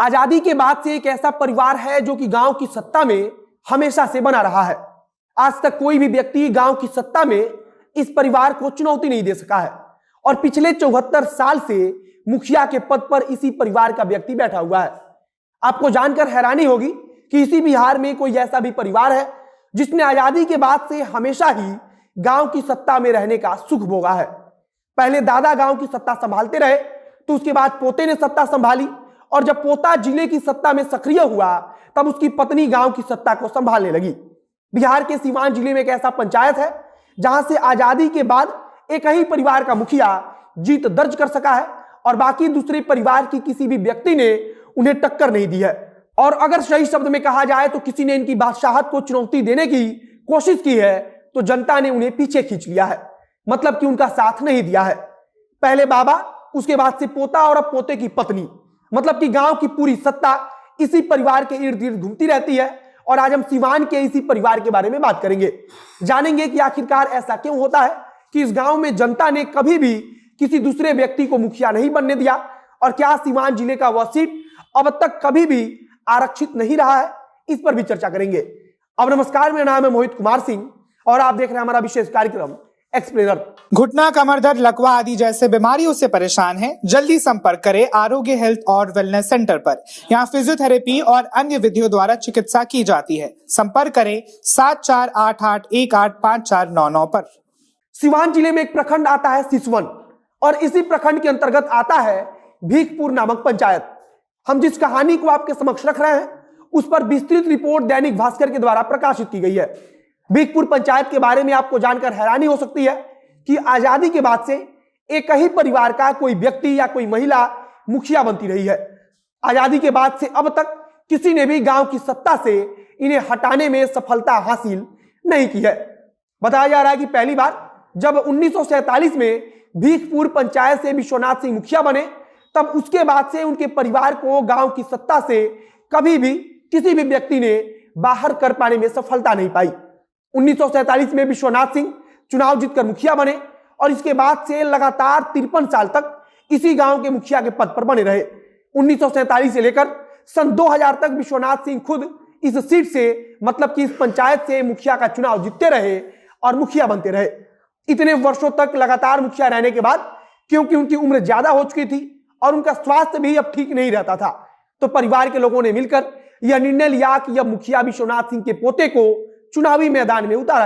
आजादी के बाद से एक ऐसा परिवार है जो कि गांव की सत्ता में हमेशा से बना रहा है। आज तक कोई भी व्यक्ति गांव की सत्ता में इस परिवार को चुनौती नहीं दे सका है और पिछले 74 साल से मुखिया के पद पर इसी परिवार का व्यक्ति बैठा हुआ है। आपको जानकर हैरानी होगी कि इसी बिहार में कोई ऐसा भी परिवार है जिसने आजादी के बाद से हमेशा ही गांव की सत्ता में रहने का सुख भोगा है। पहले दादा गांव की सत्ता संभालते रहे, तो उसके बाद पोते ने सत्ता संभाली और जब पोता जिले की सत्ता में सक्रिय हुआ तब उसकी पत्नी गांव की सत्ता को संभालने लगी। बिहार के सीवान जिले में एक ऐसा पंचायत है जहां से आजादी के बाद एक ही परिवार का मुखिया जीत दर्ज कर सका है और बाकी दूसरे परिवार की किसी भी व्यक्ति ने उन्हें टक्कर नहीं दी है। और अगर सही शब्द में कहा जाए तो किसी ने इनकी बादशाहत को चुनौती देने की कोशिश की है तो जनता ने उन्हें पीछे खींच लिया है, मतलब कि उनका साथ नहीं दिया है। पहले बाबा, उसके बाद से पोता और अब पोते की पत्नी, मतलब कि गांव की पूरी सत्ता इसी परिवार के इर्द गिर्द घूमती रहती है। और आज हम सीवान के इसी परिवार के बारे में बात करेंगे, जानेंगे कि आखिरकार ऐसा क्यों होता है कि इस गांव में जनता ने कभी भी किसी दूसरे व्यक्ति को मुखिया नहीं बनने दिया और क्या सीवान जिले का वह सीट अब तक कभी भी आरक्षित नहीं रहा है, इस पर भी चर्चा करेंगे। अब नमस्कार, मेरा नाम है मोहित कुमार सिंह और आप देख रहे हैं हमारा विशेष कार्यक्रम एक्सप्लेनर। घुटना, कमर दर्द, लकवा आदि जैसे बीमारियों से परेशान हैं? जल्दी संपर्क करें आरोग्य हेल्थ और वेलनेस सेंटर पर। यहाँ फिजियोथेरेपी और अन्य विधियों द्वारा चिकित्सा की जाती है। संपर्क करें 7488185499 पर। सीवान जिले में एक प्रखंड आता है सिसवन और इसी प्रखंड के अंतर्गत आता है भीखपुर नामक पंचायत। हम जिस कहानी को आपके समक्ष रख रहे हैं उस पर विस्तृत रिपोर्ट दैनिक भास्कर के द्वारा प्रकाशित की गई है। भीखपुर पंचायत के बारे में आपको जानकर हैरानी हो सकती है कि आजादी के बाद से एक ही परिवार का कोई व्यक्ति या कोई महिला मुखिया बनती रही है। आजादी के बाद से अब तक किसी ने भी गांव की सत्ता से इन्हें हटाने में सफलता हासिल नहीं की है। बताया जा रहा है कि पहली बार जब 1947 में भीखपुर पंचायत से विश्वनाथ सिंह मुखिया बने, तब उसके बाद से उनके परिवार को गांव की सत्ता से कभी भी किसी भी व्यक्ति ने बाहर कर पाने में सफलता नहीं पाई। 1947 में विश्वनाथ सिंह चुनाव जीतकर मुखिया बने और इसके बाद से लगातार 53 साल तक इसी गांव के मुखिया के पद पर बने रहे। 1947 से लेकर सन 2000 तक विश्वनाथ सिंह खुद इस सीट से, मतलब कि इस पंचायत से मुखिया का चुनाव जीतते रहे और मुखिया बनते रहे। इतने वर्षों तक लगातार मुखिया रहने के बाद क्योंकि उनकी उम्र ज्यादा हो चुकी थी और उनका स्वास्थ्य भी अब ठीक नहीं रहता था, तो परिवार के लोगों ने मिलकर यह निर्णय लिया कि अब मुखिया विश्वनाथ सिंह के पोते को चुनावी मैदान में उतारा